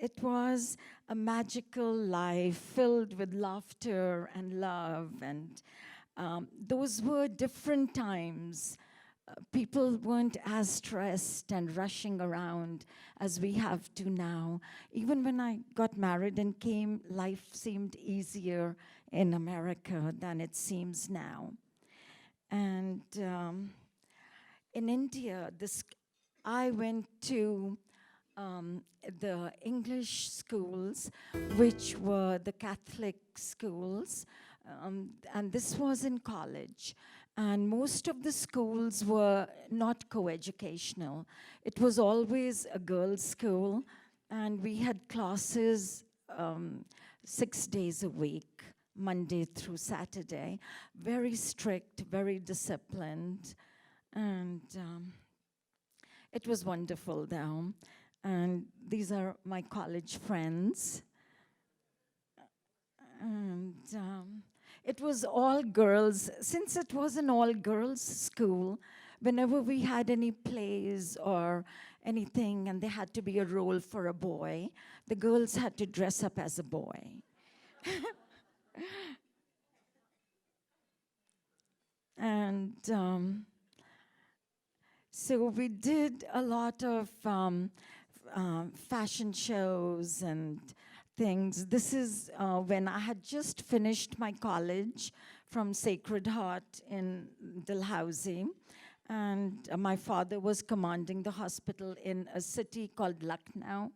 it was a magical life filled with laughter and love, and those were different times. People weren't as stressed and rushing around as we have to now. Even when I got married and came, life seemed easier in America than it seems now. And in India, I went to the English schools, which were the Catholic schools, and this was in college. And most of the schools were not co-educational. It was always a girls' school, and we had classes 6 days a week, Monday through Saturday. Very strict, very disciplined, and it was wonderful though. And these are my college friends. And it was all girls. Since it was an all-girls school, whenever we had any plays or anything and there had to be a role for a boy, the girls had to dress up as a boy. And so we did a lot of fashion shows and things. This is when I had just finished my college from Sacred Heart in Dalhousie, and my father was commanding the hospital in a city called Lucknow,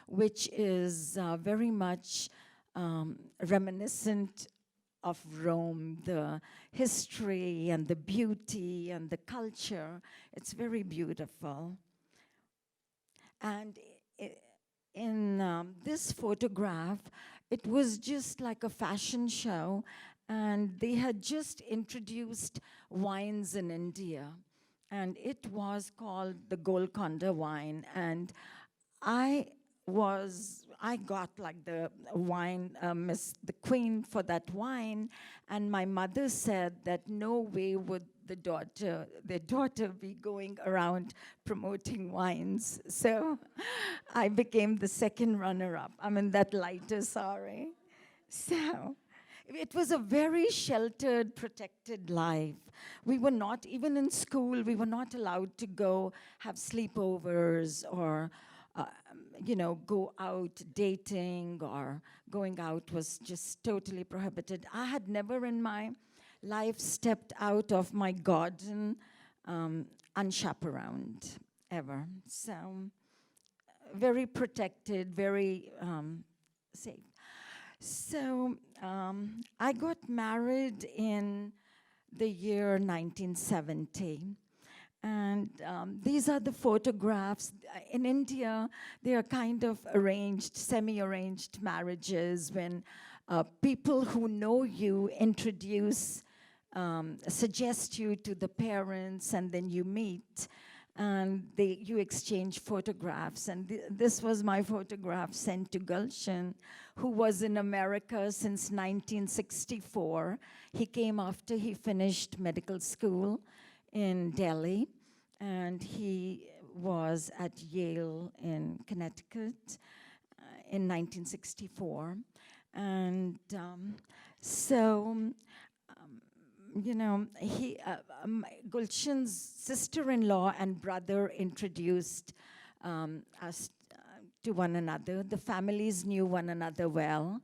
which is very much reminiscent of Rome, the history and the beauty and the culture. It's very beautiful. And in this photograph, it was just like a fashion show, and they had just introduced wines in India, and it was called the Golconda wine, and I got like the wine, the queen for that wine, and my mother said that no way would their daughter be going around promoting wines. So I became the second runner-up. I'm in that lighter sari. So it was a very sheltered, protected life. We were not, even in school, we were not allowed to go have sleepovers or go out dating, or going out was just totally prohibited. I had never in my life stepped out of my garden unchaperoned, ever. So very protected, very safe. So I got married in the year 1970. And these are the photographs. In India, they are kind of arranged, semi-arranged marriages when people who know you introduce, suggest you to the parents, and then you meet, and you exchange photographs. And this was my photograph sent to Gulshan, who was in America since 1964. He came after he finished medical school in Delhi, and he was at Yale in Connecticut in 1964. And Gulshan's sister-in-law and brother introduced us to one another. The families knew one another well,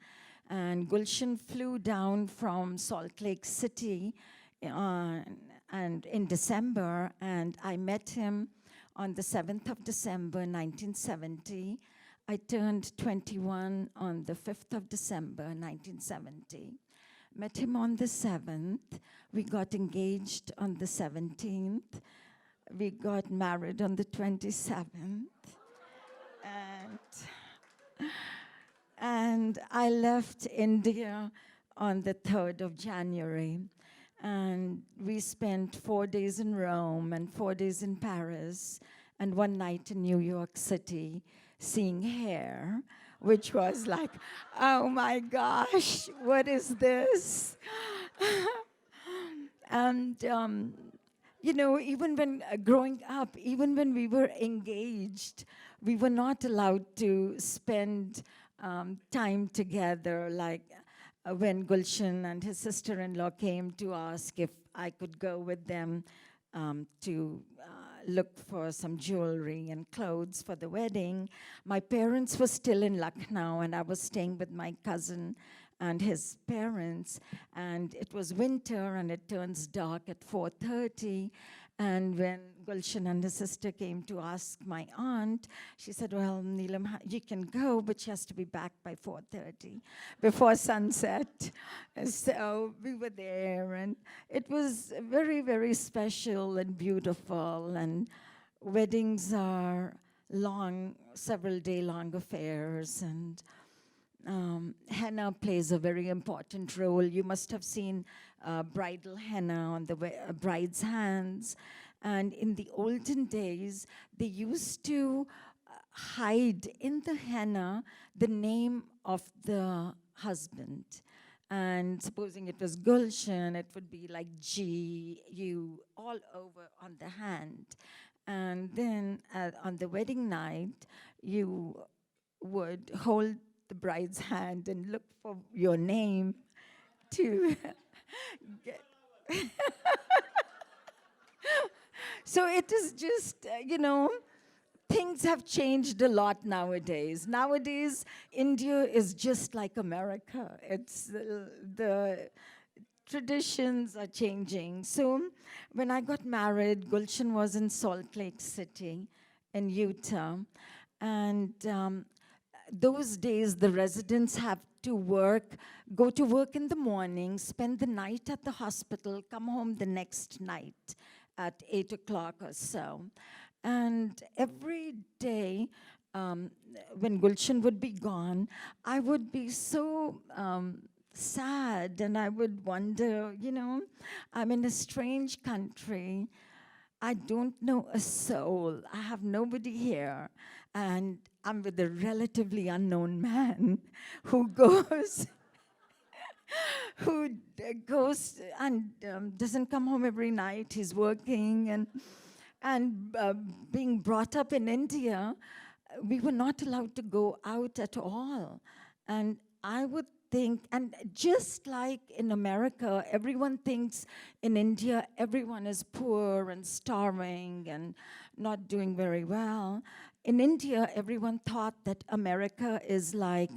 and Gulshan flew down from Salt Lake City and in December, and I met him on the 7th of December, 1970. I turned 21 on the 5th of December, 1970. Met him on the 7th. We got engaged on the 17th. We got married on the 27th. And I left India on the 3rd of January. And we spent 4 days in Rome and 4 days in Paris and 1 night in New York City seeing Hair, which was like, oh my gosh, what is this? And even when growing up, even when we were engaged, we were not allowed to spend time together. Like when Gulshan and his sister-in-law came to ask if I could go with them to look for some jewelry and clothes for the wedding. My parents were still in Lucknow, and I was staying with my cousin and his parents, and it was winter, and it turns dark at 4:30. And when Gulshan and his sister came to ask my aunt, she said, well, Neelam, you can go, but she has to be back by 4:30, before sunset. So we were there, and it was very, very special and beautiful. And weddings are long, several-day-long affairs, and henna plays a very important role. You must have seen bridal henna on the bride's hands. And in the olden days, they used to hide in the henna the name of the husband. And supposing it was Gulshan, it would be like G-U all over on the hand. And then on the wedding night, you would hold the bride's hand and look for your name to get. So it is just, things have changed a lot nowadays. Nowadays, India is just like America. It's the traditions are changing. So when I got married, Gulshan was in Salt Lake City in Utah. And those days, the residents have to go to work in the morning, spend the night at the hospital, come home the next night at 8 o'clock or so. And every day, when Gulshan would be gone, I would be so sad, and I would wonder, I'm in a strange country. I don't know a soul. I have nobody here. And I'm with a relatively unknown man who goes and doesn't come home every night. He's working, and being brought up in India, we were not allowed to go out at all. And I would think, and just like in America, everyone thinks in India everyone is poor and starving and not doing very well. In India, everyone thought that America is like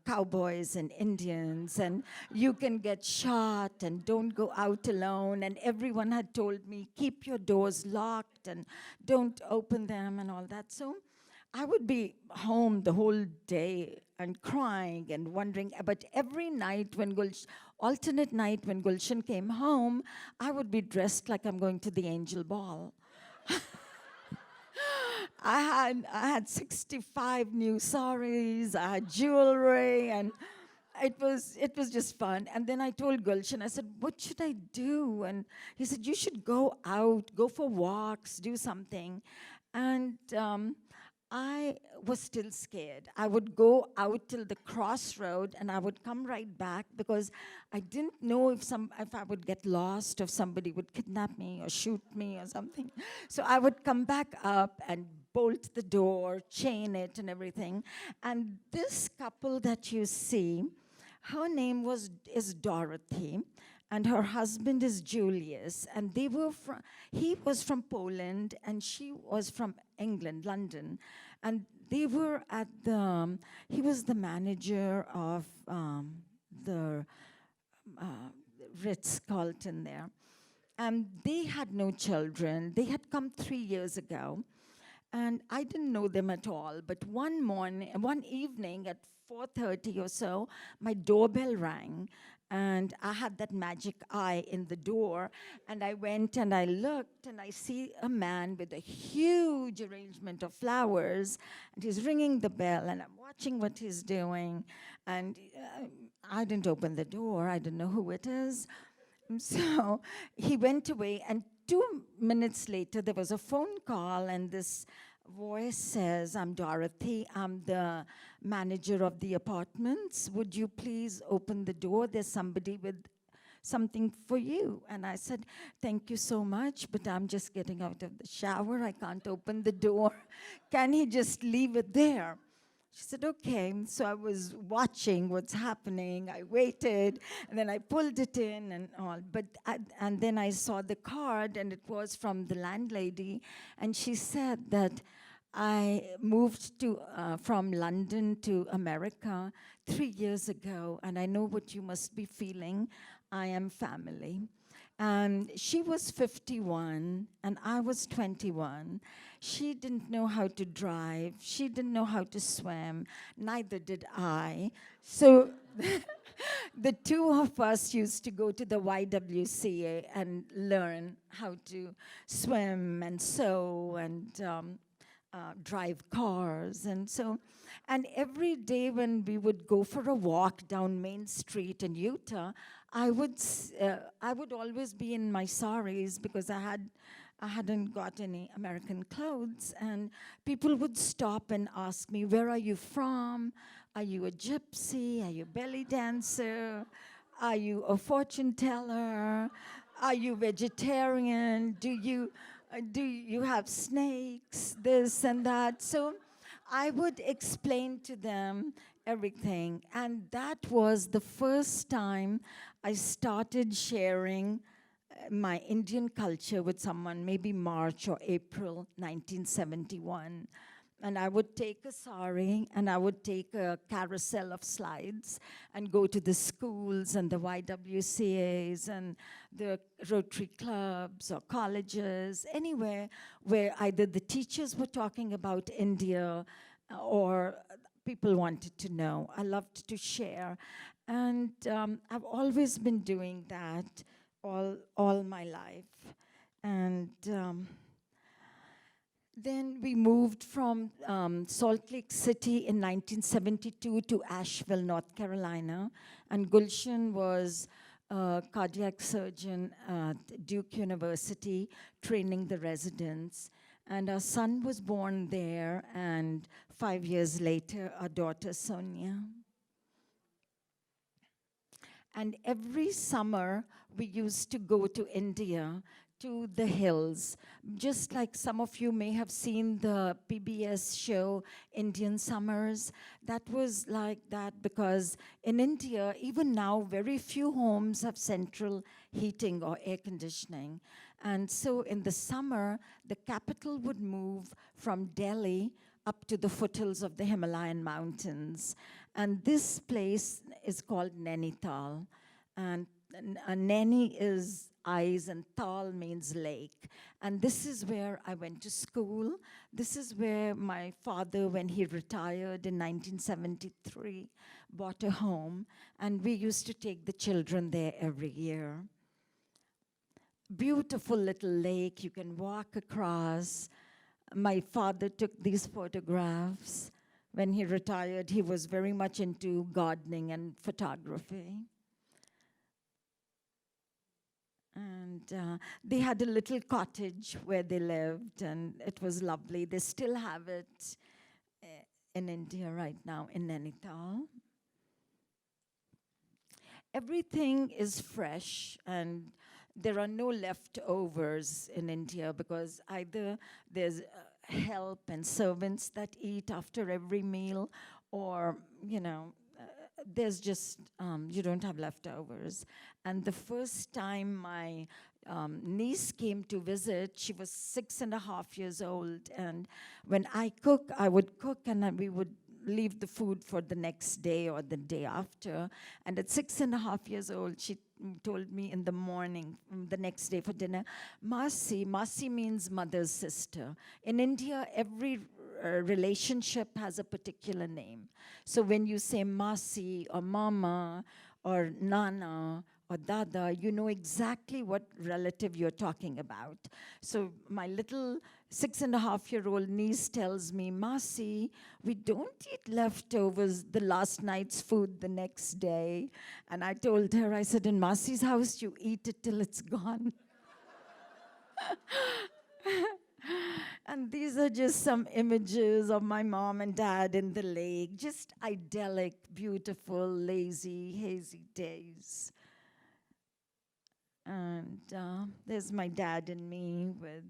cowboys and Indians, and you can get shot and don't go out alone. And everyone had told me, keep your doors locked and don't open them and all that. So I would be home the whole day and crying and wondering. But every night alternate night when Gulshan came home, I would be dressed like I'm going to the Angel Ball. I had 65 new saris, I had jewelry, and it was just fun. And then I told Gulshan, I said, what should I do? And he said, you should go out, go for walks, do something. And I was still scared. I would go out till the crossroad, and I would come right back because I didn't know if I would get lost, or if somebody would kidnap me or shoot me or something. So I would come back up and bolt the door, chain it and everything. And this couple that you see, her name is Dorothy, and her husband is Julius, and he was from Poland, and she was from England, London, and they were he was the manager of the Ritz-Carlton there, and they had no children. They had come 3 years ago, and I didn't know them at all, but one evening at 4:30 or so, my doorbell rang, and I had that magic eye in the door, and I went and I looked, and I see a man with a huge arrangement of flowers, and he's ringing the bell, and I'm watching what he's doing, and I didn't open the door. I didn't know who it is. So he went away, and 2 minutes later, there was a phone call, and this voice says, I'm Dorothy. I'm the manager of the apartments. Would you please open the door? There's somebody with something for you. And I said, thank you so much, but I'm just getting out of the shower. I can't open the door. Can he just leave it there? She said, okay. So I was watching what's happening. I waited, and then I pulled it in and all. And then I saw the card, and it was from the landlady. And she said that I moved from London to America 3 years ago, and I know what you must be feeling. I am family. And she was 51, and I was 21. She didn't know how to drive. She didn't know how to swim. Neither did I. So the two of us used to go to the YWCA and learn how to swim and sew and drive cars. And every day when we would go for a walk down Main Street in Utah, I would always be in my saris because I hadn't got any American clothes, and people would stop and ask me, where are you from? Are you a gypsy? Are you a belly dancer? Are you a fortune teller? Are you vegetarian? Do you have snakes? This and that. So I would explain to them everything. And that was the first time I started sharing my Indian culture with someone, maybe March or April 1971. And I would take a sari and I would take a carousel of slides and go to the schools and the YWCAs and the Rotary clubs or colleges, anywhere where either the teachers were talking about India or people wanted to know. I loved to share. And I've always been doing that all my life. And then we moved from Salt Lake City in 1972 to Asheville, North Carolina. And Gulshan was a cardiac surgeon at Duke University, training the residents. And our son was born there, and 5 years later, our daughter, Sonia. And every summer, we used to go to India, to the hills. Just like some of you may have seen the PBS show, Indian Summers. That was like that because in India, even now, very few homes have central heating or air conditioning. And so in the summer, the capital would move from Delhi up to the foothills of the Himalayan mountains. And this place is called Nainital. And Naini is eyes and Tal means lake. And this is where I went to school. This is where my father, when he retired in 1973, bought a home. And we used to take the children there every year. Beautiful little lake, you can walk across. My father took these photographs. When he retired, he was very much into gardening and photography. And they had a little cottage where they lived, and it was lovely. They still have it in India right now, in Nainital. Everything is fresh, and there are no leftovers in India because either there's help and servants that eat after every meal, or, there's just, you don't have leftovers. And the first time my niece came to visit, she was 6.5 years old. And when I cook, I would cook and we would leave the food for the next day or the day after. And at 6.5 years old, she told me in the morning, the next day for dinner, Masi. Masi means mother's sister. In India, every relationship has a particular name. So when you say Masi or Mama or Nana or Dada, you know exactly what relative you're talking about. So my little 6.5-year-old niece tells me, Masi, we don't eat leftovers, the last night's food the next day. And I told her, I said, in Masi's house, you eat it till it's gone. And these are just some images of my mom and dad in the lake, just idyllic, beautiful, lazy, hazy days. And there's my dad and me with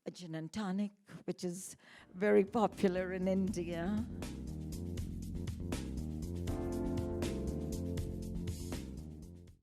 a gin and tonic, which is very popular in India.